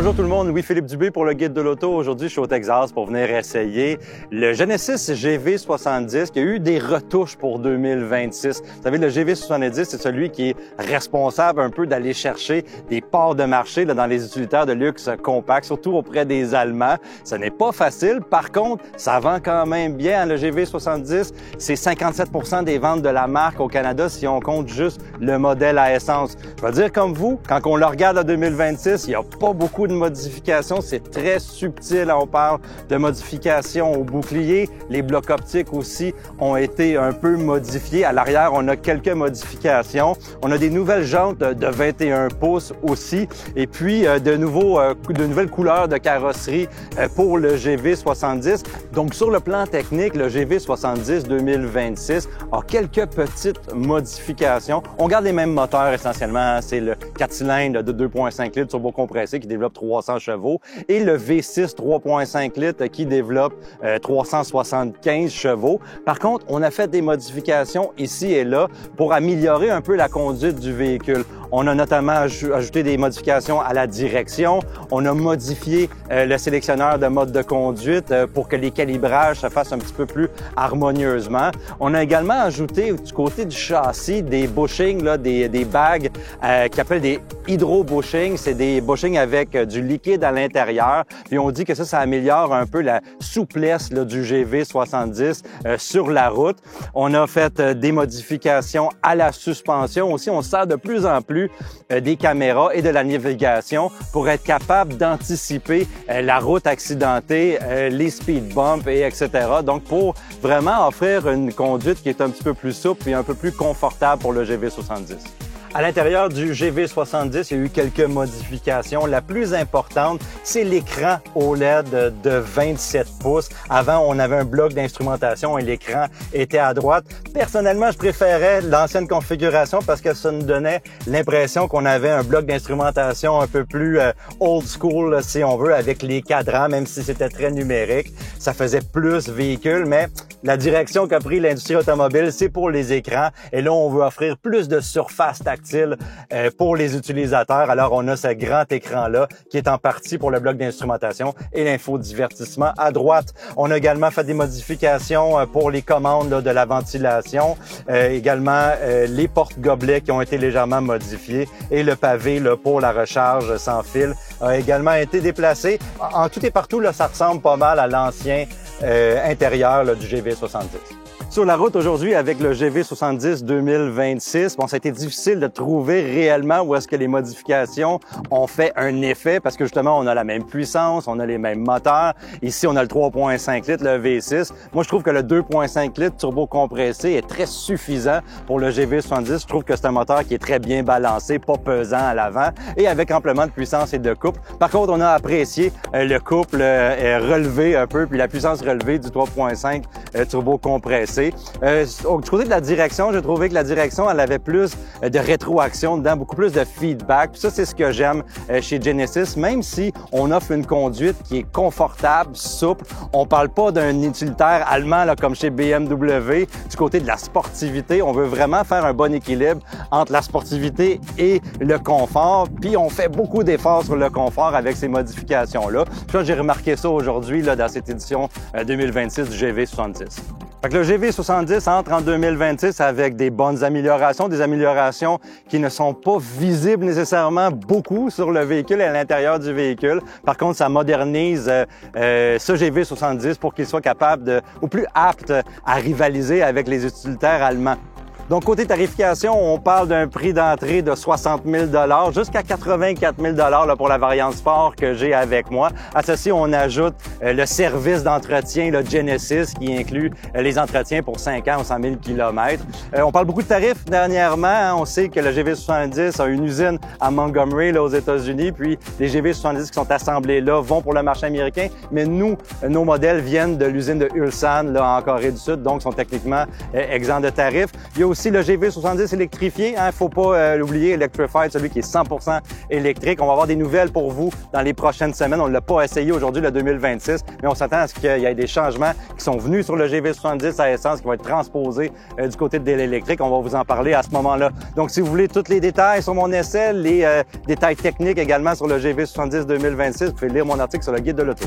Bonjour tout le monde, Louis-Philippe Dubé pour le Guide de l'auto. Aujourd'hui, je suis au Texas pour venir essayer le Genesis GV70 qui a eu des retouches pour 2026. Vous savez, le GV70, c'est celui qui est responsable un peu d'aller chercher des parts de marché là, dans les utilitaires de luxe compacts, surtout auprès des Allemands. Ce n'est pas facile. Par contre, ça vend quand même bien. Le GV70, c'est 57% des ventes de la marque au Canada si on compte juste le modèle à essence. Je vais dire comme vous, quand on le regarde en 2026, il n'y a pas beaucoup de modifications, c'est très subtil. On parle de modifications au bouclier. Les blocs optiques aussi ont été un peu modifiés. À l'arrière, on a quelques modifications. On a des nouvelles jantes de 21 pouces aussi. Et puis, de nouvelles couleurs de carrosserie pour le GV70. Donc, sur le plan technique, le GV70 2026 a quelques petites modifications. On garde les mêmes moteurs essentiellement. C'est le 4 cylindres de 2.5 litres turbocompressé qui développe 300 chevaux et le V6 3.5 litres qui développe 375 chevaux. Par contre, on a fait des modifications ici et là pour améliorer un peu la conduite du véhicule. On a notamment ajouté des modifications à la direction. On a modifié le sélectionneur de mode de conduite pour que les calibrages se fassent un petit peu plus harmonieusement. On a également ajouté du côté du châssis des bushings, là, des bagues qui appellent des hydro-bushings. C'est des bushings avec du liquide à l'intérieur. Puis on dit que ça améliore un peu la souplesse là, du GV70 sur la route. On a fait des modifications à la suspension aussi. On sert de plus en plus des caméras et de la navigation pour être capable d'anticiper la route accidentée, les speed bumps et etc. Donc, pour vraiment offrir une conduite qui est un petit peu plus souple et un peu plus confortable pour le GV70. À l'intérieur du GV70, il y a eu quelques modifications. La plus importante, c'est l'écran OLED de 27 pouces. Avant, on avait un bloc d'instrumentation et l'écran était à droite. Personnellement, je préférais l'ancienne configuration parce que ça nous donnait l'impression qu'on avait un bloc d'instrumentation un peu plus old school, si on veut, avec les cadrans, même si c'était très numérique. Ça faisait plus véhicule, mais la direction qu'a pris l'industrie automobile, c'est pour les écrans. Et là, on veut offrir plus de surface tactile pour les utilisateurs. Alors, on a ce grand écran-là qui est en partie pour le bloc d'instrumentation et l'infodivertissement à droite. On a également fait des modifications pour les commandes là, de la ventilation, également les porte-gobelets qui ont été légèrement modifiés et le pavé là, pour la recharge sans fil a également été déplacé. En tout et partout, là, ça ressemble pas mal à l'ancien intérieur là, du GV70. Sur la route aujourd'hui avec le GV70 2026, bon, ça a été difficile de trouver réellement où est-ce que les modifications ont fait un effet parce que justement, on a la même puissance, on a les mêmes moteurs. Ici, on a le 3.5 litres, le V6. Moi, je trouve que le 2.5 litres turbo-compressé est très suffisant pour le GV70. Je trouve que c'est un moteur qui est très bien balancé, pas pesant à l'avant et avec amplement de puissance et de couple. Par contre, on a apprécié le couple relevé un peu, puis la puissance relevée du 3.5 turbo-compressé. Du côté de la direction, j'ai trouvé que la direction, elle avait plus de rétroaction dedans, beaucoup plus de feedback. Puis ça, c'est ce que j'aime chez Genesis, même si on offre une conduite qui est confortable, souple. On parle pas d'un utilitaire allemand là, comme chez BMW. Du côté de la sportivité, on veut vraiment faire un bon équilibre entre la sportivité et le confort. Puis on fait beaucoup d'efforts sur le confort avec ces modifications-là. Puis là, j'ai remarqué ça aujourd'hui là, dans cette édition 2026 du GV70. Fait que le GV70 entre en 2026 avec des bonnes améliorations, des améliorations qui ne sont pas visibles nécessairement beaucoup sur le véhicule et à l'intérieur du véhicule. Par contre, ça modernise ce GV70 pour qu'il soit capable ou plus apte à rivaliser avec les utilitaires allemands. Donc, côté tarification, on parle d'un prix d'entrée de 60 000 jusqu'à 84 000 là, pour la variante sport que j'ai avec moi. À ceci, on ajoute le service d'entretien le Genesis qui inclut les entretiens pour 5 ans ou 100 000 km. On parle beaucoup de tarifs dernièrement. Hein. On sait que le GV70 a une usine à Montgomery là, aux États-Unis, puis les GV70 qui sont assemblés là vont pour le marché américain. Mais nous, nos modèles viennent de l'usine de Ulsan là, en Corée du Sud, donc sont techniquement exempts de tarifs. Il y a aussi le GV70 électrifié, hein, faut pas l'oublier, Electrified, celui qui est 100% électrique. On va avoir des nouvelles pour vous dans les prochaines semaines. On ne l'a pas essayé aujourd'hui, le 2026, mais on s'attend à ce qu'il y ait des changements qui sont venus sur le GV70 à essence qui vont être transposés du côté de l'électrique. On va vous en parler à ce moment-là. Donc, si vous voulez tous les détails sur mon essai, les détails techniques également sur le GV70 2026, vous pouvez lire mon article sur le Guide de l'auto.